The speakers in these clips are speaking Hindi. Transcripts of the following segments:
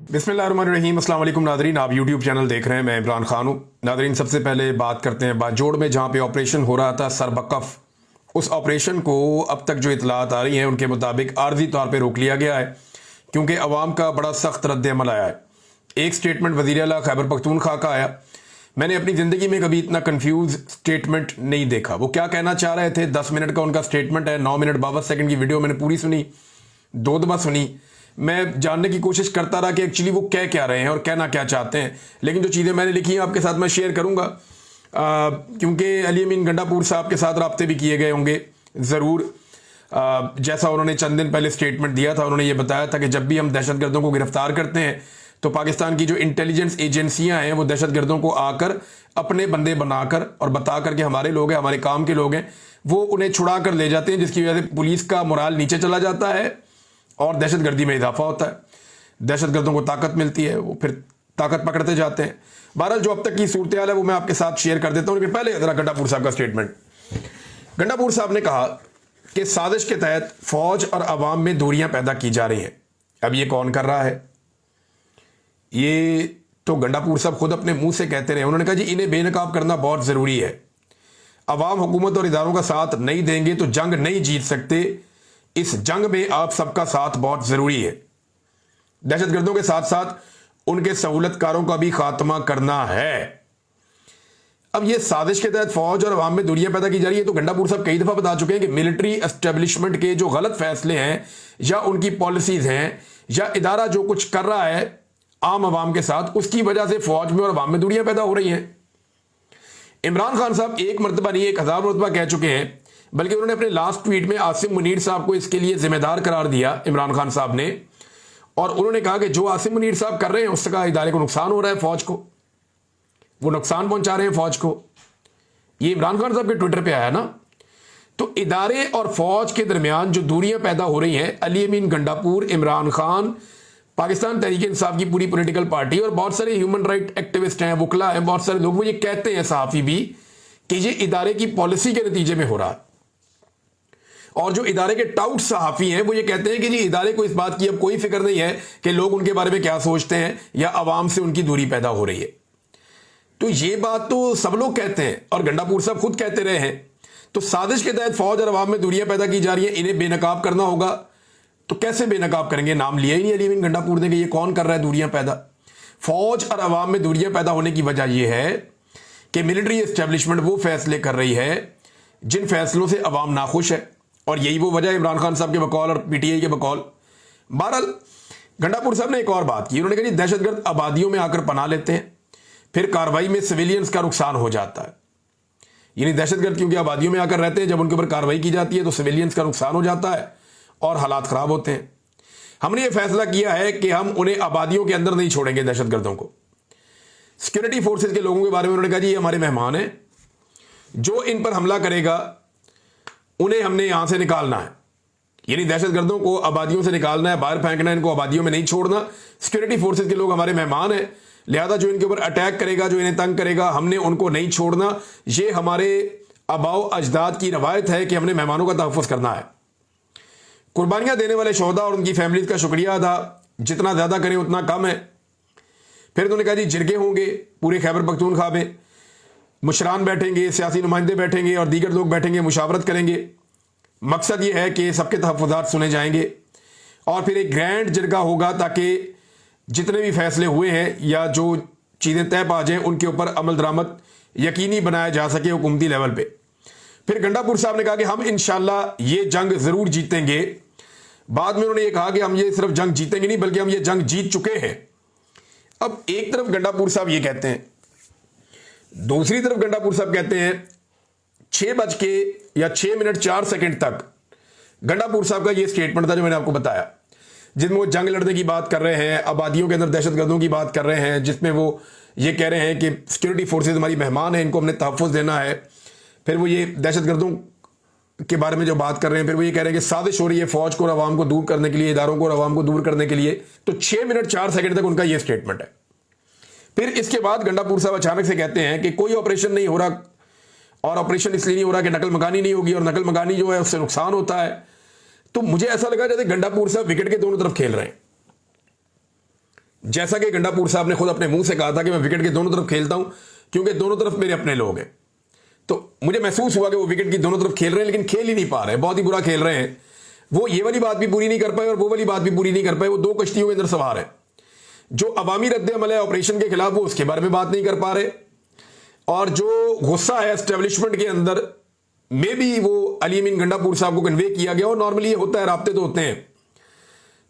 बिस्मिल्लाहिर्रहमानिर्रहीम। अस्सलाम वालेकुम नादरीन, आप यूट्यूब चैनल देख रहे हैं। मैं इमरान खान हूँ। नादरीन, सबसे पहले बात करते हैं बाजोड़ में जहाँ पे ऑपरेशन हो रहा था सरबकफ, उस ऑपरेशन को अब तक जो इतलात आ रही हैं उनके मुताबिक आर्जी तौर पर रोक लिया गया है क्योंकि अवाम का बड़ा सख्त रद्द-ए-अमल आया है। एक स्टेटमेंट वज़ीर आला खैबर पख्तूनख्वा का आया। मैंने अपनी ज़िंदगी में कभी इतना कंफ्यूज स्टेटमेंट नहीं देखा। वो क्या कहना चाह रहे थे, 10 मिनट का उनका स्टेटमेंट है, 9 मिनट 52 सेकंड की वीडियो मैंने पूरी सुनी, 2 दफ़ा सुनी। मैं जानने की कोशिश करता रहा कि एक्चुअली वो कह क्या रहे हैं और कहना क्या चाहते हैं, लेकिन जो चीज़ें मैंने लिखी हैं आपके साथ मैं शेयर करूँगा क्योंकि अली अमीन गंडापुर साहब के साथ रब्ते भी किए गए होंगे ज़रूर। जैसा उन्होंने चंद दिन पहले स्टेटमेंट दिया था, उन्होंने ये बताया था कि जब भी हम दहशतगर्दों को गिरफ्तार करते हैं तो पाकिस्तान की जो इंटेलिजेंस एजेंसियां हैं वो दहशतगर्दों को आकर अपने बंदे बनाकर और बताकर कि हमारे लोग हैं, हमारे काम के लोग हैं, वो उन्हें छुड़ा कर ले जाते हैं, जिसकी वजह से पुलिस का मोराल नीचे चला जाता है और दहशतगर्दी में इजाफा होता है। दहशतगर्दों को ताकत मिलती है, वो फिर ताकत पकड़ते जाते हैं। बहरहाल जो अब तक की सूरत हाल है वो मैं आपके साथ शेयर कर देता हूँ, लेकिन पहले जरा गंडापुर साहब का स्टेटमेंट। गंडापुर साहब ने कहा कि साजिश के तहत फौज और अवाम में दूरियां पैदा की जा रही हैं। अब ये कौन कर रहा है? ये तो गंडापुर साहब खुद अपने मुंह से कहते रहे। उन्होंने कहा जी इन्हें बेनकाब करना बहुत ज़रूरी है। अवाम हुकूमत और इदारों का साथ नहीं देंगे तो जंग नहीं जीत सकते। इस जंग में आप सबका साथ बहुत ज़रूरी है। दहशतगर्दों के साथ साथ उनके सहूलतकारों का भी खात्मा करना है। अब ये साजिश के तहत फौज और अवाम में दूरियां पैदा की जा रही है, तो गंडापुर साहब कई दफ़ा बता चुके हैं कि मिलिट्री एस्टेब्लिशमेंट के जो गलत फैसले हैं या उनकी पॉलिसीज हैं या इदारा जो कुछ कर रहा है आम आवाम के साथ, उसकी वजह से फौज में और अवाम में दूरियां पैदा हो रही हैं। इमरान खान साहब एक मरतबा नहीं 1000 मरतबा कह चुके हैं, बल्कि उन्होंने अपने लास्ट ट्वीट में आसिम मुनीर साहब को इसके लिए जिम्मेदार करार दिया इमरान खान साहब ने, और उन्होंने कहा कि जो आसिम मुनीर साहब कर रहे हैं उसका इदारे को नुकसान हो रहा है, फौज को वो नुकसान पहुंचा रहे हैं फौज को। ये इमरान खान साहब के ट्विटर पे आया ना। तो इदारे और फौज के दरमियान जो दूरियां पैदा हो रही हैं, अली अमीन गंडापुर, इमरान खान, पाकिस्तान तहरीक इंसाफ की पूरी पॉलिटिकल पार्टी और बहुत सारे ह्यूमन राइट एक्टिविस्ट हैं, वकला हैं, बहुत सारे लोग, वो ये कहते हैं सहाफ़ी भी कि ये इदारे की पॉलिसी के नतीजे में हो रहा है। और जो इदारे के टाउट सहाफ़ी हैं वो ये कहते हैं कि जी इदारे को इस बात की अब कोई फिक्र नहीं है कि लोग उनके बारे में क्या सोचते हैं या अवाम से उनकी दूरी पैदा हो रही है। तो ये बात तो सब लोग कहते हैं और गंडापुर साहब खुद कहते रहे हैं। तो साजिश के तहत फौज और अवाम में दूरियां पैदा की जा रही है, इन्हें बेनकाब करना होगा। तो कैसे बेनकाब करेंगे? नाम लिया ही नहीं अली अमीन गंडापुर ने कि ये कौन कर रहा है दूरियां पैदा। फौज और अवाम में दूरियां पैदा होने की वजह यह है कि मिलिट्री एस्टेब्लिशमेंट वो फैसले कर रही है जिन फैसलों से अवाम नाखुश है, और यही वो वजह है इमरान खान साहब के बकौल और पीटीआई के बकौल। बहरहाल गंडापुर साहब ने एक और बात की। उन्होंने कहा जी दहशतगर्द आबादियों में आकर पनाह लेते हैं, फिर कार्रवाई में सिविलियंस का नुकसान हो जाता है। यानी दहशतगर्द क्योंकि आबादियों में आकर रहते हैं, जब उनके ऊपर कार्रवाई की जाती है तो सिविलियंस का नुकसान हो जाता है और हालात खराब होते हैं। हमने ये फैसला किया है कि हम उन्हें आबादियों के अंदर नहीं छोड़ेंगे दहशतगर्दों को। सिक्योरिटी फोर्सेज के लोगों के बारे में उन्होंने कहा जी ये हमारे मेहमान हैं, जो इन पर हमला करेगा उन्हें हमने यहां से निकालना है। यानी दहशतगर्दों को आबादियों से निकालना है, बाहर फेंकना है, इनको आबादियों में नहीं छोड़ना। सिक्योरिटी फोर्सेज के लोग हमारे मेहमान हैं, लिहाजा जो इनके ऊपर अटैक करेगा, जो इन्हें तंग करेगा, हमने उनको नहीं छोड़ना। ये हमारे आबाओ अजदाद की रवायत है कि हमने मेहमानों का तहफ़्फ़ुज़ करना है। कुर्बानियां देने वाले शोहदा और उनकी फैमिलीज का शुक्रिया अदा, जितना ज़्यादा करें उतना कम है। फिर उन्होंने कहा जी जिरगे होंगे पूरे खैबर पख्तूनख्वा में, मुशरान बैठेंगे, सियासी नुमाइंदे बैठेंगे और दीगर लोग बैठेंगे, मुशावरत करेंगे। मकसद ये है कि सबके तहफ़्फ़ुज़ात सुने जाएंगे और फिर एक ग्रैंड जिरगा होगा ताकि जितने भी फैसले हुए हैं या जो चीज़ें तय पा जाएं उनके ऊपर अमल दरामद यकीनी बनाया जा सके हुकूमती लेवल पे। फिर गंडापुर साहब ने कहा कि हम इंशाल्लाह ये जंग ज़रूर जीतेंगे। बाद में उन्होंने ये कहा कि हम ये सिर्फ जंग जीतेंगे नहीं बल्कि हम ये जंग जीत चुके हैं। अब एक तरफ गंडापुर साहब ये कहते हैं, दूसरी तरफ गंडापुर साहब कहते हैं 6 मिनट 4 सेकंड तक गंडापुर साहब का ये स्टेटमेंट था जो मैंने आपको बताया, जिसमें वो जंग लड़ने की बात कर रहे हैं, आबादियों के अंदर दहशतगर्दों की बात कर रहे हैं, जिसमें वो ये कह रहे हैं कि सिक्योरिटी फोर्सेज हमारी मेहमान हैं, इनको हमने तहफ़्फ़ुज़ देना है। फिर वो ये दहशतगर्दों के बारे में जो बात कर रहे हैं, फिर वो ये कह रहे हैं कि साजिश हो रही है फौज को और अवाम को दूर करने के लिए, इदारों को और अवाम को दूर करने के लिए। तो 6 मिनट 4 सेकंड तक उनका ये स्टेटमेंट है। फिर इसके बाद गंडापुर साहब अचानक से कहते हैं कि कोई ऑपरेशन नहीं हो रहा, और ऑपरेशन इसलिए नहीं हो रहा कि नकल मकानी नहीं होगी, और नकल मकानी जो है उससे नुकसान होता है। तो मुझे ऐसा लगा जैसे गंडापुर साहब विकेट के दोनों तरफ खेल रहे हैं जैसा कि गंडापुर साहब ने खुद अपने मुंह से कहा था कि मैं विकेट के दोनों तरफ खेलता हूं क्योंकि दोनों तरफ मेरे अपने लोग हैं। तो मुझे महसूस हुआ कि वो विकेट की दोनों तरफ खेल रहे हैं लेकिन खेल ही नहीं पा रहे हैं, बहुत ही बुरा खेल रहे हैं। वो ये वाली बात भी पूरी नहीं कर पाए और वो वाली बात भी पूरी नहीं कर पाए। वो दो कश्तियों के अंदर सवार है। जो अवामी रद्द अमल है ऑपरेशन के खिलाफ वो उसके बारे में बात नहीं कर पा रहे, और जो गुस्सा है एस्टेब्लिशमेंट के अंदर में भी वो अली अमीन गंडापुर साहब को कन्वे किया गया, और नॉर्मली ये होता है, राब्ते तो होते हैं,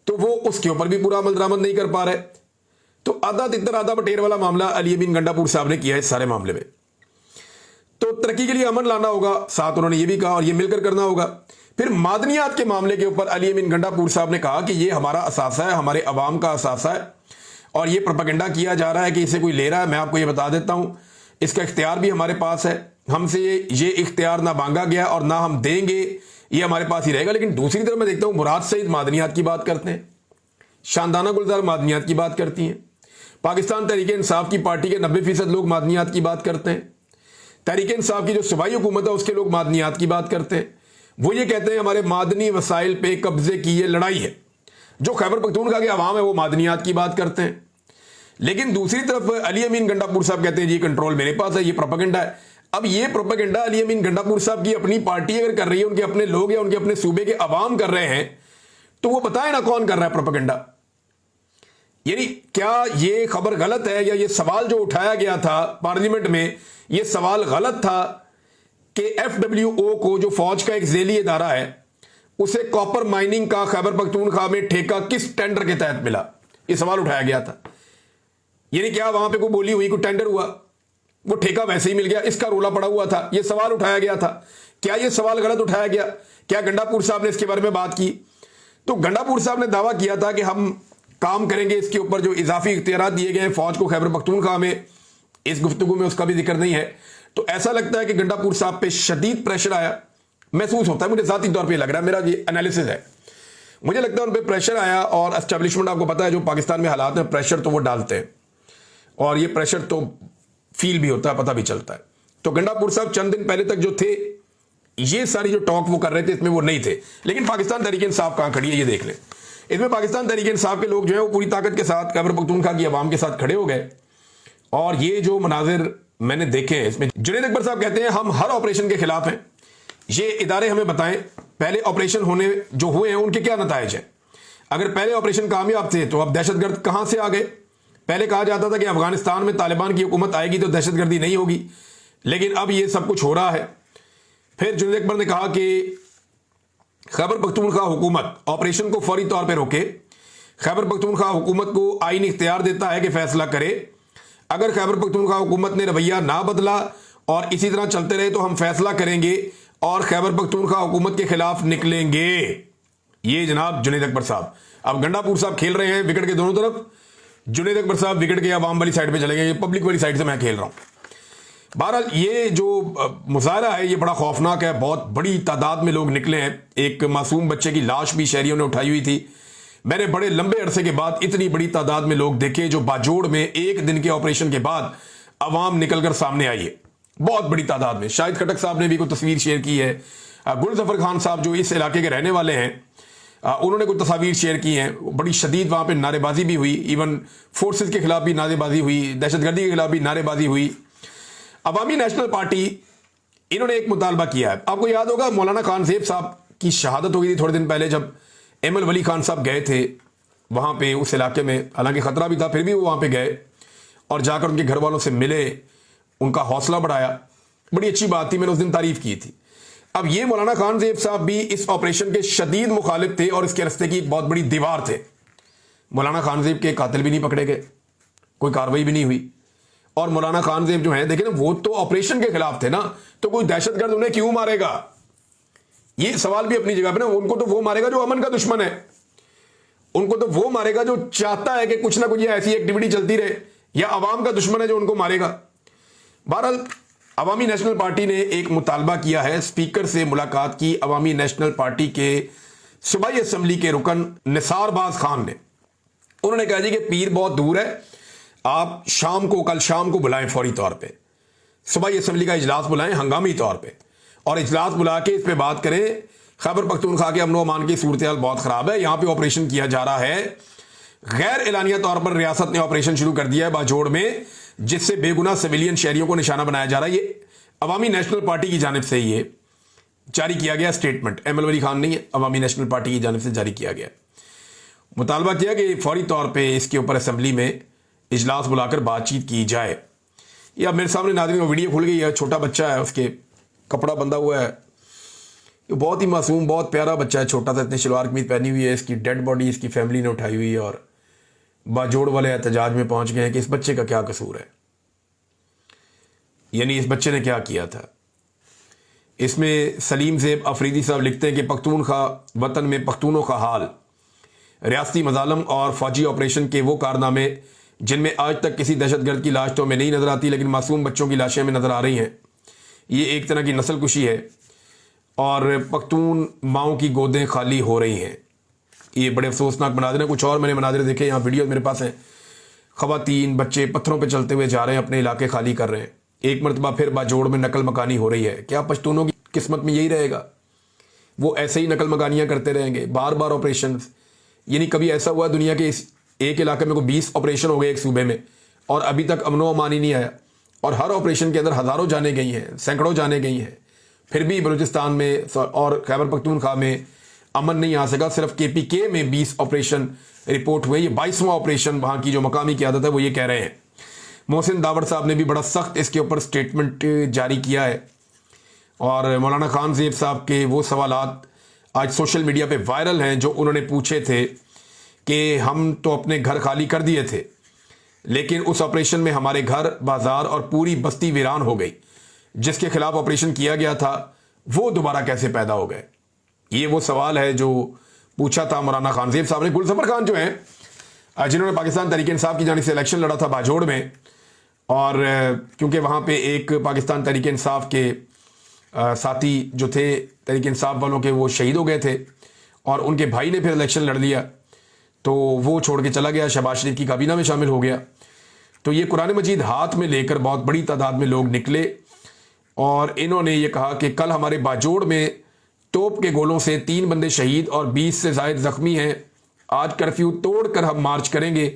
तो वो उसके ऊपर भी पूरा अमल दरामद नहीं कर पा रहे। तो आधा तितर आधा बटेर वाला मामला अली अमीन गंडापुर साहब ने किया है इस सारे मामले में। तो तरक्की के लिए अमन लाना होगा, साथ उन्होंने ये भी कहा, और ये मिलकर करना होगा। फिर मादनियात के मामले के ऊपर अली अमीन गंडापुर साहब ने कहा कि ये हमारा असासा है, हमारे अवाम का असासा है, और ये प्रोपेगेंडा किया जा रहा है कि इसे कोई ले रहा है। मैं आपको ये बता देता हूं, इसका इख्तियार भी हमारे पास है, हमसे ये इख्तियार ना मांगा गया और ना हम देंगे, ये हमारे पास ही रहेगा। लेकिन दूसरी तरफ मैं देखता हूं मुराद सईद मादनियात की बात करते हैं, शानदाना गुलजार मादनियात की बात करती हैं, पाकिस्तान तहरीक इंसाफ की पार्टी के 90% लोग मादनियात की बात करते हैं, तहरीक इंसाफ की जो सूबाई हुकूमत है उसके लोग मादनियात की बात करते हैं। वो ये कहते हैं हमारे मादनी वसाइल पे कब्जे की ये लड़ाई है। जो खैबर पख्तूनख्वा के अवाम है वो मादनियात की बात करते हैं। लेकिन दूसरी तरफ अली अमीन गंडापुर साहब कहते हैं जी कंट्रोल मेरे पास है, ये प्रोपेगेंडा है। अब ये प्रोपेगेंडा अली अमीन गंडापुर साहब की अपनी पार्टी अगर कर रही है, उनके अपने लोग या उनके अपने सूबे के अवाम कर रहे हैं, तो वो बताए ना कौन कर रहा है प्रोपेगेंडा। यानी क्या ये खबर गलत है, या ये सवाल जो उठाया गया था पार्लियामेंट में, ये सवाल गलत था कि FWO को, जो फौज का एक झेली इदारा है, उसे कॉपर माइनिंग का खैबर पख्तूनख्वा में ठेका किस टेंडर के तहत मिला, ये सवाल उठाया गया था। यानी क्या वहां पे कोई बोली हुई, कोई टेंडर हुआ, वो ठेका वैसे ही मिल गया, इसका रोला पड़ा हुआ था, ये सवाल उठाया गया था। क्या ये सवाल गलत उठाया गया? क्या गंडापुर साहब ने इसके बारे में बात की? तो गंडापुर साहब ने दावा किया था कि हम काम करेंगे इसके ऊपर, जो इजाफी इख्तियारात दिए गए हैं फौज को खैबर पख्तूनख्वा में, इस गुफ्तगू में उसका भी जिक्र नहीं है। तो ऐसा लगता है कि गंडापुर साहब पे शदीद प्रेशर आया, महसूस होता है, मुझे जाती तौर पे लग रहा है, मेरा ये एनालिसिस है, मुझे लगता है उन पर प्रेशर आया। और एस्टेब्लिशमेंट, आपको पता है जो पाकिस्तान में हालात में प्रेशर तो वो डालते हैं, और ये प्रेशर तो फील भी होता है, पता भी चलता है। तो गंडापुर साहब चंद दिन पहले तक जो थे, ये सारी जो टॉक वो कर रहे थे, इसमें वो नहीं थे। लेकिन पाकिस्तान तहरीक इंसाफ कहां खड़ी है ये देख लें। इसमें पाकिस्तान तहरीक इंसाफ के लोग जो है वो पूरी ताकत के साथ खैबर पख्तूनख्वा की आवाम के साथ खड़े हो गए। और ये जो मनाजिर मैंने देखे हैं, इसमें जुनैद अकबर साहब कहते हैं हम हर ऑपरेशन के खिलाफ हैं, ये इदारे हमें बताएं पहले ऑपरेशन होने जो हुए हैं उनके क्या नताइज हैं। अगर पहले ऑपरेशन कामयाब थे तो अब दहशतगर्द कहां से आ गए? पहले कहा जाता था कि अफगानिस्तान में तालिबान की हुकूमत आएगी तो दहशतगर्दी नहीं होगी, लेकिन अब ये सब कुछ हो रहा है। फिर जुनैद अकबर ने कहा कि खैबर पख्तूनख्वा हुकूमत ऑपरेशन को फौरी तौर पर रोके। खैबर पख्तूनख्वा हुकूमत को आईनी इख्तियार देता है कि फैसला करे। अगर खैबर पख्तूनख्वा हुकूमत ने रवैया ना बदला और इसी तरह चलते रहे तो हम फैसला करेंगे और खैबर पख्तूनख्वा हुकूमत के खिलाफ निकलेंगे। ये जनाब जुनैद अकबर साहब। अब गंडापुर साहब खेल रहे हैं विकेट के दोनों तरफ, जुनैद अकबर साहब विकेट के अवाम वाली साइड पे चले गए, पब्लिक वाली साइड से मैं खेल रहा हूं। बहरहाल ये जो मुजाहरा है ये बड़ा खौफनाक है, बहुत बड़ी तादाद में लोग निकले हैं। एक मासूम बच्चे की लाश भी शहरियों ने उठाई हुई थी। मैंने बड़े लंबे अरसे के बाद इतनी बड़ी तादाद में लोग देखे जो बाजोड़ में एक दिन के ऑपरेशन के बाद अवाम निकलकर सामने आई है, बहुत बड़ी तादाद में। शाहिद खटक साहब ने भी कोई तस्वीर शेयर की है, गुलजफर खान साहब जो इस इलाके के रहने वाले हैं उन्होंने कुछ तस्वीर शेयर की हैं। बड़ी शदीद वहां पे नारेबाजी भी हुई, इवन फोर्सेस के खिलाफ भी नारेबाजी हुई, दहशतगर्दी के खिलाफ भी नारेबाजी हुई। अवामी नेशनल पार्टी इन्होंने एक मुतालबा किया है। आपको याद होगा मौलाना खान ज़ेब साहब की शहादत हो गई थी थोड़े दिन पहले, जब एमएल वली खान साहब गए थे वहां पे उस इलाके में, हालांकि खतरा भी था फिर भी वो वहां पे गए और जाकर उनके घर वालों से मिले, उनका हौसला बढ़ाया। बड़ी अच्छी बात थी, मैंने उस दिन तारीफ की थी। अब ये मौलाना खान ज़ेब साहब भी इस ऑपरेशन के शदीद मुखालिफ थे और इसके रस्ते की एक बहुत बड़ी दीवार थे। मौलाना खान ज़ेब के कातिल भी नहीं पकड़े गए, कोई कार्रवाई भी नहीं हुई। और मौलाना खान ज़ेब जो है देखिए ना, वो तो ऑपरेशन के खिलाफ थे ना, तो कोई दहशतगर्द उन्हें क्यों मारेगा? ये सवाल भी अपनी जगह पे ना। उनको तो वो मारेगा जो अमन का दुश्मन है, उनको तो वो मारेगा जो चाहता है कि कुछ ना कुछ ऐसी एक्टिविटी चलती रहे, या अवाम का दुश्मन है जो उनको मारेगा। बहरहाल अवामी नेशनल पार्टी ने एक मुतालबा किया है, स्पीकर से मुलाकात की अवामी नेशनल पार्टी के सूबाई असम्बली के रुकन निसारबाज खान ने। उन्होंने कहा जी कि पीर बहुत दूर है, आप शाम को, कल शाम को बुलाएं फौरी तौर पे, सूबाई असम्बली का इजलास बुलाएं हंगामी तौर पे, और इजलास बुला के इस पे बात करें। खैबर पख्तूनख्वा के अमन व अमान की सूरत हाल बहुत ख़राब है, यहाँ पे ऑपरेशन किया जा रहा है, गैर एलानिया तौर पर रियासत ने ऑपरेशन शुरू कर दिया है बाजोड़ में, जिससे बेगुनाह सिविलियन शहरियों को निशाना बनाया जा रहा है। ये अवामी नेशनल पार्टी की जानिब से ये जारी किया गया स्टेटमेंट, एमएल वली खान नहीं है, अवामी नेशनल पार्टी की जानिब से जारी किया गया। मुतालबा किया कि फौरी तौर पर इसके ऊपर असम्बली में इजलास बुलाकर बातचीत की जाए। या मेरे सामने नाज़रीन वीडियो खुल गई है, छोटा बच्चा है, उसके कपड़ा बंधा हुआ है, ये बहुत ही मासूम बहुत प्यारा बच्चा है, छोटा सा, इतनी शलवार कमीज पहनी हुई है। इसकी डेड बॉडी इसकी फैमिली ने उठाई हुई है और बाजोड़ वाले एहतजाज में पहुंच गए हैं कि इस बच्चे का क्या कसूर है, यानी इस बच्चे ने क्या किया था। इसमें सलीम ज़ेब अफरीदी साहब लिखते हैं कि पख्तूनख्वा वतन में पख्तूनों का हाल, रियासती मजालम और फौजी ऑपरेशन के वो कारनामे जिनमें आज तक किसी दहशतगर्द की लाश तो हमें नहीं नज़र आती, लेकिन मासूम बच्चों की लाशें हमें नज़र आ रही हैं। ये एक तरह की नस्ल कुशी है और पख्तून माओं की गोदें खाली हो रही हैं। ये बड़े अफसोसनाक मनाजिर हैं। कुछ और मैंने मनाजिर देखे, यहाँ वीडियो मेरे पास हैं। ख़वातीन बच्चे पत्थरों पे चलते हुए जा रहे हैं, अपने इलाके खाली कर रहे हैं। एक मरतबा फिर बाजोड़ में नकल मकानी हो रही है। क्या पश्तूनों की किस्मत में यही रहेगा? वो ऐसे ही नकल मकानियाँ करते रहेंगे, बार बार ऑपरेशन। यानी कभी ऐसा हुआ दुनिया के इस एक इलाके में को 20 ऑपरेशन हो गए एक सूबे में और अभी तक अमनो अमान ही नहीं आया, और हर ऑपरेशन के अंदर हज़ारों जाने गई हैं, सैकड़ों जाने गई हैं, फिर भी बलूचिस्तान में और खैबर पख्तूनख्वा में अमन नहीं आ सका। सिर्फ KPK में 20 ऑपरेशन रिपोर्ट हुए। ये 22वां ऑपरेशन वहाँ की जो मकामी क़यादत है वो ये कह रहे हैं। मोहसिन दावड़ साहब ने भी बड़ा सख्त इसके ऊपर स्टेटमेंट जारी किया है और मौलाना खान ज़ेब साहब के वो सवालात आज सोशल मीडिया पे वायरल हैं जो उन्होंने पूछे थे कि हम तो अपने घर खाली कर दिए थे, लेकिन उस ऑपरेशन में हमारे घर, बाजार और पूरी बस्ती वीरान हो गई। जिसके खिलाफ ऑपरेशन किया गया था वो दोबारा कैसे पैदा हो गए? ये वो सवाल है जो पूछा था मौलाना खान ज़ेब साहब ने। गुलज़फ़र खान जो हैं, जिन्होंने पाकिस्तान तहरीक इंसाफ की जानिब से इलेक्शन लड़ा था बाजोड़ में, और क्योंकि वहाँ पे एक पाकिस्तान तहरीक इंसाफ के साथी जो थे तहरीक इंसाफ वालों के, वो शहीद हो गए थे और उनके भाई ने फिर इलेक्शन लड़ लिया, तो वो छोड़ के चला गया, शहबाज शरीफ की काबीना में शामिल हो गया। तो ये कुरान मजीद हाथ में लेकर बहुत बड़ी तादाद में लोग निकले और इन्होंने ये कहा कि कल हमारे बाजोड़ में तोप के गोलों से 3 बंदे शहीद और 20 से ज़ायद ज़ख्मी हैं। आज कर्फ्यू तोड़कर हम मार्च करेंगे।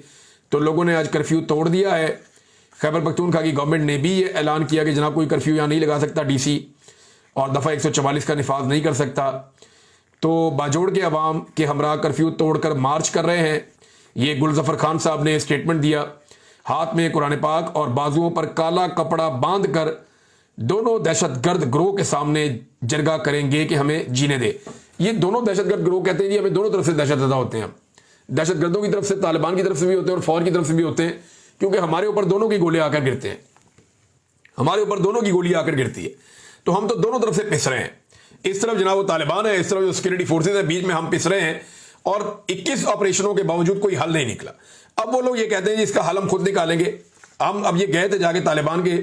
तो लोगों ने आज कर्फ्यू तोड़ दिया है। खैबर पख्तूनख्वा की गवर्नमेंट ने भी ये ऐलान किया कि जनाब कोई कर्फ्यू यहाँ नहीं लगा सकता DC, और दफ़ा 144 का निफाज नहीं कर सकता। तो बाजोड़ के अवाम के हमरा कर्फ्यू तोड़कर मार्च कर रहे हैं। ये गुलज़फ़र खान साहब ने स्टेटमेंट दिया, हाथ में कुरान पाक और बाजुओं पर काला कपड़ा बांध कर दोनों दहशतगर्द गिरोह के सामने जरगा करेंगे कि हमें जीने दे। ये दोनों दहशतगर्द गिरोह कहते हैं जी, हमें दोनों तरफ से दहशतज़दा होते हैं। दहशतगर्दों की तरफ से, तालिबान की तरफ से भी होते हैं और फौज की तरफ से भी होते हैं, क्योंकि हमारे ऊपर दोनों की गोलियां आकर गिरते हैं, हमारे ऊपर दोनों की गोलियां आकर गिरती है। तो हम तो दोनों तरफ से पिस रहे हैं। इस तरफ जनाब वो तालिबान है, इस तरफ जो सिक्योरिटी फोर्सेज है, बीच में हम पिस रहे हैं और 21 ऑपरेशनों के बावजूद कोई हल नहीं निकला। अब वो लोग ये कहते हैं जी इसका हल हम खुद निकालेंगे। हम अब ये गए थे जाके तालिबान के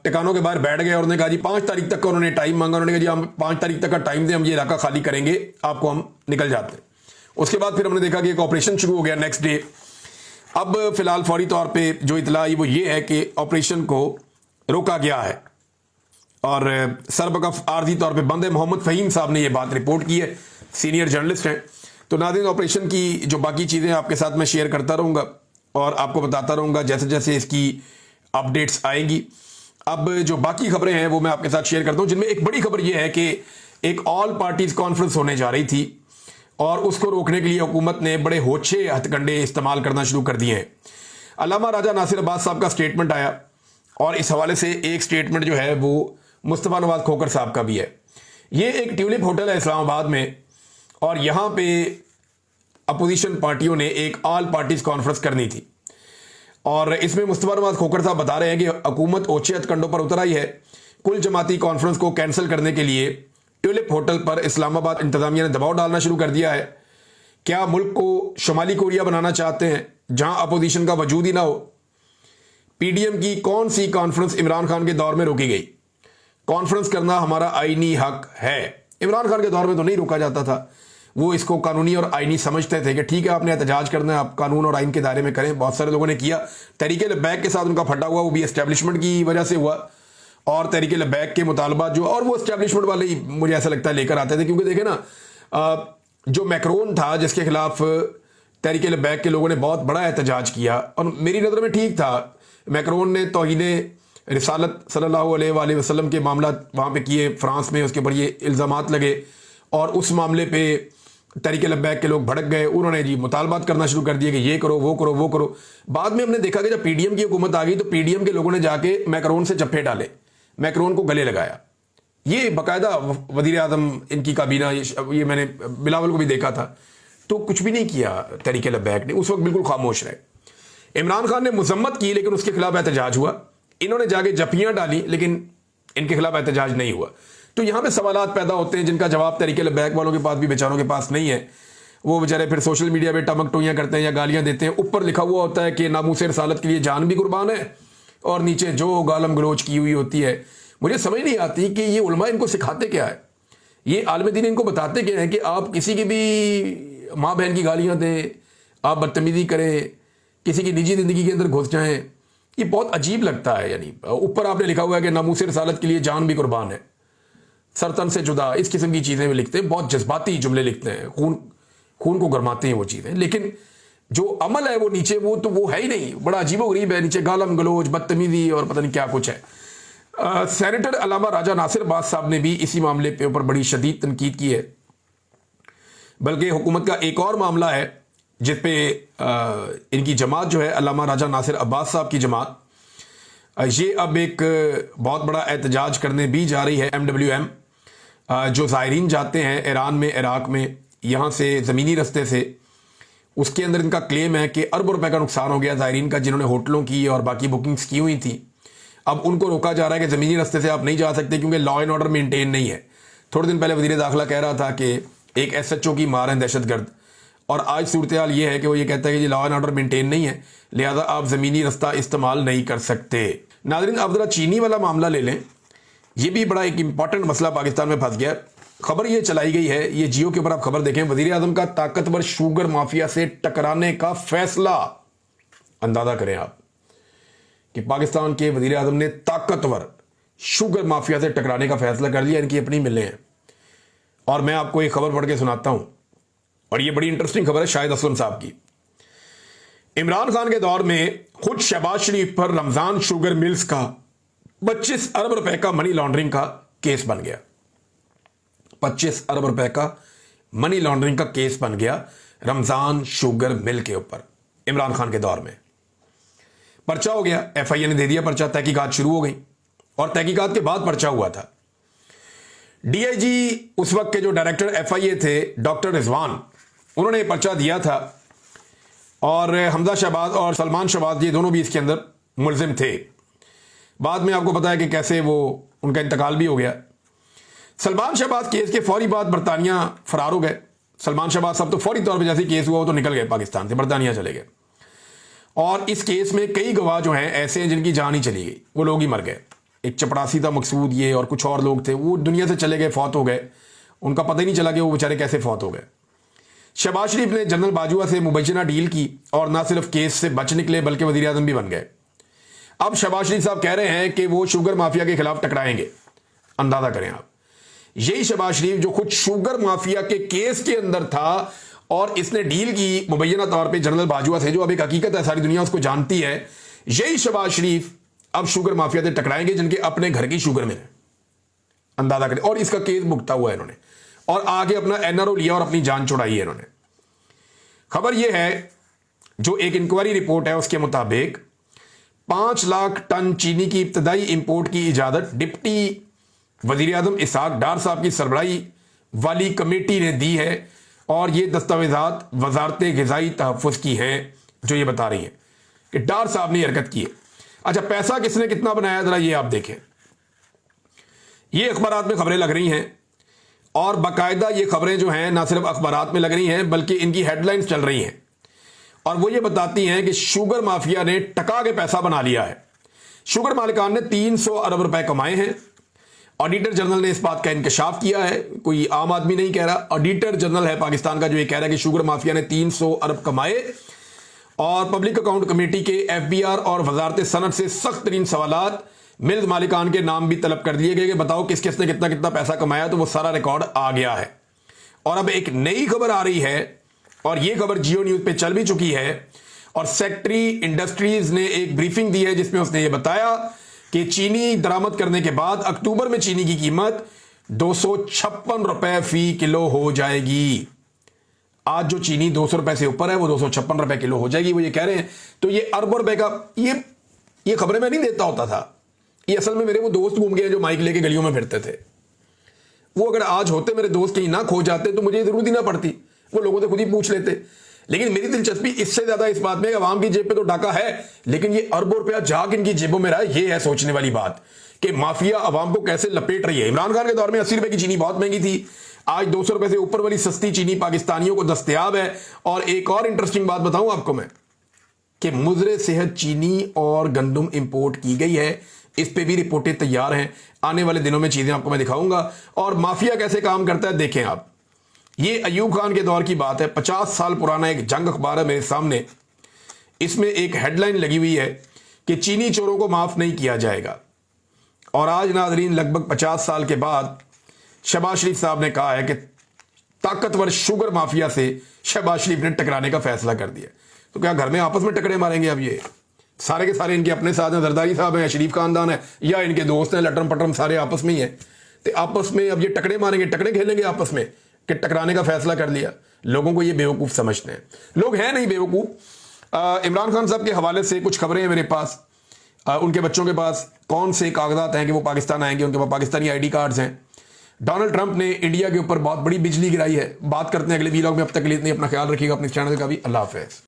टिकानों के बाहर बैठ गए और उन्होंने कहा जी 5 तारीख तक का उन्होंने टाइम मांगा। उन्होंने कहा जी हम 5 तारीख तक का टाइम दें, हम ये इलाका खाली करेंगे, आपको हम निकल जाते हैं। उसके बाद फिर हमने देखा कि एक ऑपरेशन शुरू हो गया नेक्स्ट डे। अब फिलहाल फौरी तौर पे जो इतला आई वो ये है कि ऑपरेशन को रोका गया है और सरबकफ आर्जी तौर पे बंद है। मोहम्मद फ़हीम साहब ने ये बात रिपोर्ट की है, सीनियर जर्नलिस्ट हैं। तो नाज़रीन, ऑपरेशन की जो बाकी चीज़ें आपके साथ मैं शेयर करता रहूँगा और आपको बताता रहूँगा जैसे जैसे इसकी अपडेट्स आएंगी। अब जो बाकी खबरें हैं वो मैं आपके साथ शेयर करता हूँ, जिनमें एक बड़ी खबर ये है कि एक ऑल पार्टीज कॉन्फ्रेंस होने जा रही थी और उसको रोकने के लिए हुकूमत ने बड़े होछे हथकंडे इस्तेमाल करना शुरू कर दिए हैं। अल्लामा राजा नासिर अब्बास साहब का स्टेटमेंट आया और इस हवाले से एक स्टेटमेंट जो है वो मुस्तफ़ा नवाज खोखर साहब का भी है। ये एक ट्यूलिप होटल है इस्लामाबाद में और यहाँ पे अपोजिशन पार्टियों ने एक ऑल पार्टीज कॉन्फ्रेंस करनी थी और इसमें मुस्तफ़ा नवाज खोखर साहब बता रहे हैं कि हुकूमत ओछे हथकंडों पर उतर आई है। कुल जमाती कॉन्फ्रेंस को कैंसिल करने के लिए ट्यूलिप होटल पर इस्लामाबाद इंतजामिया ने दबाव डालना शुरू कर दिया है। क्या मुल्क को शुमाली कोरिया बनाना चाहते हैं जहां अपोजिशन का वजूद ही ना हो? PDM की कौन सी कॉन्फ्रेंस इमरान खान के दौर में रोकी गई? कॉन्फ्रेंस करना हमारा आईनी हक है। इमरान खान के दौर में तो नहीं रोका जाता था, वो इसको कानूनी और आईनी समझते थे कि ठीक है आपने एहतजाज करना है, आप कानून और आइन के दायरे में करें। बहुत सारे लोगों ने किया। तहरीक लब्बैक के साथ उनका फटा हुआ, वो भी एस्टेब्लिशमेंट की वजह से हुआ और तहरीक लब्बैक के मुतालबात जो, और वो एस्टेब्लिशमेंट वाले ही मुझे ऐसा लगता है लेकर आते थे, क्योंकि देखे ना जो मैक्रोन था जिसके खिलाफ तहरीक लब्बैक के लोगों ने बहुत बड़ा एहतजाज किया और मेरी नज़र में ठीक था। मैक्रोन ने तौहीने रिसालत सल्लल्लाहु अलैहि वसल्लम के मामला वहाँ पे किए फ्रांस में, उसके ऊपर ये इल्ज़ामात लगे और उस मामले पे तहरीक लब्बैक के लोग भड़क गए। उन्होंने जी मुतालबात करना शुरू कर दिए कि ये करो वो करो वो करो। बाद में हमने देखा कि जब पीडीएम की हुकूमत आ गई तो पीडीएम के लोगों ने जाके मैक्रोन से जप्फे डाले, मैक्रोन को गले लगाया। ये बाकायदा वज़ीर आज़म इनकी काबीना, ये मैंने बिलावल को भी देखा था, तो कुछ भी नहीं किया तहरीक लब्बैक ने, उस वक्त बिल्कुल खामोश रहे। इमरान खान ने मजम्मत की लेकिन उसके खिलाफ एहतजाज हुआ, इन्होंने जाके जफियां डाली लेकिन इनके खिलाफ एहतजाज नहीं हुआ। तो यहां पे सवालात पैदा होते हैं जिनका जवाब तहरीक लब्बैक वालों के पास भी बेचारों के पास नहीं है। वो बेचारे फिर सोशल मीडिया पे टमक टोइयां करते हैं या गालियां देते हैं। ऊपर लिखा हुआ होता है कि नामूस रसालत के लिए जान भी कुर्बान है और नीचे जो गालम गलोच की हुई होती है। मुझे समझ नहीं आती कि ये उलमा इनको सिखाते क्या है, ये आलिम दीन इनको बताते क्या है कि आप किसी की भी माँ बहन की गालियां दें, आप बदतमीजी करें, किसी की निजी जिंदगी के अंदर घुस जाएं। ये बहुत अजीब लगता है। यानी ऊपर आपने लिखा हुआ है कि नामूस रसालत के लिए जान भी कुर्बान है, सरतन से जुदा, इस किस्म की चीज़ें भी लिखते हैं, बहुत जज्बाती जुमले लिखते हैं, खून को गरमाते हैं वो चीज़ें। लेकिन जो अमल है वो नीचे वो है ही नहीं, बड़ा अजीबोगरीब है। नीचे गालम गलोच, बदतमीजी और पता नहीं क्या कुछ है। सेनेटर अल्लामा राजा नासिर अब्बास साहब ने भी इसी मामले पे ऊपर बड़ी शदीद तनकीद की है। बल्कि हुकूमत का एक और मामला है जिसपे इनकी जमात जो है अल्लामा राजा नासिर अब्बास साहब की जमात, ये अब एक बहुत बड़ा एहतजाज करने भी जा रही है। MWM जो ज़ायरीन जाते हैं ईरान में, इराक में, यहाँ से ज़मीनी रस्ते से, उसके अंदर इनका क्लेम है कि अरबों रुपए का नुकसान हो गया ज़ायरीन का, जिन्होंने होटलों की और बाकी बुकिंग्स की हुई थी। अब उनको रोका जा रहा है कि ज़मीनी रस्ते से आप नहीं जा सकते क्योंकि लॉ एंड ऑर्डर मेंटेन नहीं है। थोड़े दिन पहले वज़ीर दाखिला कह रहा था कि एक SHO की मार है दहशतगर्द, और आज सूरत हाल ये है कि वो ये कहता है कि लॉ एंड ऑर्डर मेंटेन नहीं है, लिहाजा आप ज़मीनी रास्ता इस्तेमाल नहीं कर सकते। नाज़रीन, आप ज़रा चीनी वाला मामला ले लें, ये भी बड़ा एक इंपॉर्टेंट मसला पाकिस्तान में फंस गया। खबर ये चलाई गई है, ये जियो के ऊपर आप खबर देखें, वज़ीर आज़म का ताकतवर शुगर माफिया से टकराने का फैसला। अंदाजा करें आप कि पाकिस्तान के वज़ीर आज़म ने ताकतवर शुगर माफिया से टकराने का फैसला कर लिया। इनकी अपनी मिलें हैं और मैं आपको एक खबर पढ़ के सुनाता हूं, और ये बड़ी इंटरेस्टिंग खबर है शाहिद असलम साहब की। इमरान खान के दौर में खुद शहबाज शरीफ पर रमजान शुगर मिल्स का 25 अरब रुपए का मनी लॉन्ड्रिंग का केस बन गया। 25 अरब रुपए का मनी लॉन्ड्रिंग का केस बन गया रमजान शुगर मिल के ऊपर इमरान खान के दौर में। पर्चा हो गया, FIA ने दे दिया पर्चा, तहकीकात शुरू हो गई और तहकीकात के बाद पर्चा हुआ था। DIG उस वक्त के जो डायरेक्टर FIA थे डॉक्टर रिजवान, उन्होंने पर्चा दिया था और हमजा शहबाज और सलमान शहबाज ये दोनों भी इसके अंदर मुलजिम थे। बाद में आपको पता है कि कैसे वो उनका इंतकाल भी हो गया। सलमान शहबाज केस के फौरी बाद बरतानिया फरार हो गए। सलमान शहबाज साहब तो फौरी तौर पर जैसे केस हुआ वो तो निकल गए पाकिस्तान से, बरतानिया चले गए। और इस केस में कई गवाह जो हैं ऐसे हैं जिनकी जान ही चली गई, वो लोग ही मर गए। एक चपड़ासी था मकसूद, ये और कुछ और लोग थे, वो दुनिया से चले गए, फौत हो गए। उनका पता ही नहीं चला कि वो बेचारे कैसे फौत हो गए। शहबाज शरीफ ने जनरल बाजुआ से मुबैना डील की और ना सिर्फ केस से बच निकले बल्कि वज़ीर आज़म भी बन गए। अब शहबाज शरीफ साहब कह रहे हैं कि वो शुगर माफिया के खिलाफ टकराएंगे। अंदाजा करें आप, यही शहबाज शरीफ जो खुद शुगर माफिया के केस के अंदर था और इसने डील की मुबैना तौर पे जनरल बाजुआ से, जो अब एक हकीकत है, सारी दुनिया उसको जानती है। यही शहबाज शरीफ अब शुगर माफिया से टकराएंगे जिनके अपने घर की शुगर मिल है। अंदाजा करें, और इसका केस भुगता हुआ है इन्होंने और आगे अपना NRO लिया और अपनी जान छुड़ाई है इन्होंने। खबर यह है, जो एक इंक्वायरी रिपोर्ट है उसके मुताबिक 5 लाख टन चीनी की इब्तदाई इंपोर्ट की इजाजत डिप्टी वजीर आजम इसहाक डार साहब की सरबराही वाली कमेटी ने दी है और ये दस्तावेजात वजारत ग़िज़ाई तहफ़्फ़ुज़ की हैं जो ये बता रही हैं कि डार साहब ने हरकत की है। अच्छा, पैसा किसने कितना बनाया, जरा ये आप देखें। ये अखबारात में खबरें लग रही हैं और बाकायदा ये खबरें जो हैं ना सिर्फ अखबारात में लग रही हैं बल्कि इनकी हेडलाइंस चल रही हैं और वो ये बताती हैं कि शुगर माफिया ने टका के पैसा बना लिया है। शुगर मालिकान ने 300 अरब रुपए कमाए हैं। ऑडिटर जनरल ने इस बात का इंकशाफ किया है, कोई आम आदमी नहीं कह रहा, ऑडिटर जनरल है पाकिस्तान का जो ये कह रहा है कि शुगर माफिया ने 300 अरब कमाए। और पब्लिक अकाउंट कमेटी के FBR और वजारत सनत से सख्त तरीन सवालात, मिल्स मालिकान के नाम भी तलब कर दिए गए कि बताओ किस किस ने कितना कितना पैसा कमाया, तो वो सारा रिकॉर्ड आ गया है। और अब एक नई खबर आ रही है और ये खबर जियो न्यूज पे चल भी चुकी है और सेक्रेटरी इंडस्ट्रीज ने एक ब्रीफिंग दी है जिसमें उसने ये बताया कि चीनी दरामद करने के बाद अक्टूबर में चीनी की कीमत 256 रुपए फी किलो हो जाएगी। आज जो चीनी 200 रुपए से ऊपर है वो 256 रुपए किलो हो जाएगी, वो ये कह रहे हैं। तो ये अरबों रुपए का ये खबरें मैं नहीं देता होता था, ये असल में मेरे वो दोस्त घूम गए जो माइक लेके गलियों में फिरते थे। वो अगर आज होते मेरे दोस्त कहीं ना खो जाते तो मुझे जरूरत ही ना पड़ती, वो लोगों से खुद ही पूछ लेते। लेकिन मेरी दिलचस्पी इससे ज्यादा इस बात में अवाम की जेब पे तो डाका है, लेकिन ये अरबों रुपया जाग इनकी जेबों में रहा है। ये है सोचने वाली बात कि माफिया अवाम को कैसे लपेट रही है। इमरान खान के दौर में 80 रुपए की चीनी बहुत महंगी थी, आज 200 रुपए से ऊपर वाली सस्ती चीनी पाकिस्तानियों को दस्तयाब है। और एक और इंटरेस्टिंग बात बताऊं आपको मैं कि मुजरे सेहत चीनी और गंदम इंपोर्ट की गई है, इस पे भी रिपोर्टें तैयार हैं। आने वाले दिनों में चीजें आपको मैं दिखाऊंगा और माफिया कैसे काम करता है देखें आप। ये अयूब खान के दौर की बात है, 50 साल पुराना एक जंग अखबार है मेरे सामने। इसमें एक हेडलाइन लगी हुई है कि चीनी चोरों को माफ नहीं किया जाएगा। और आज नाजरीन लगभग 50 साल के बाद शहबाज शरीफ साहब ने कहा है कि ताकतवर शुगर माफिया से शहबाज शरीफ ने टकराने का फैसला कर दिया। तो क्या घर में आपस में टकरे मारेंगे अब? ये सारे के सारे इनके अपने साथ हैं, जरदारी साहब हैं, शरीफ खानदान है या इनके दोस्त हैं, लटरम पटरम सारे आपस में ही हैं। तो आपस में अब ये टकरे मारेंगे, टकरे खेलेंगे आपस में कि टकराने का फैसला कर लिया। लोगों को ये बेवकूफ़ समझते हैं, लोग हैं नहीं बेवकूफ़। इमरान खान साहब के हवाले से कुछ खबरें हैं मेरे पास। उनके बच्चों के पास कौन से कागजात हैं कि वो पाकिस्तान आएंगे, उनके पास पाकिस्तानी ID कार्ड्स हैं। डोनाल्ड ट्रंप ने इंडिया के ऊपर बहुत बड़ी बिजली गिराई है। बात करते हैं अगले वीलॉग में। अब तक के लिए इतनी अपना ख्याल रखिएगा, अपने चैनल का भी। अल्लाह हाफ़िज़।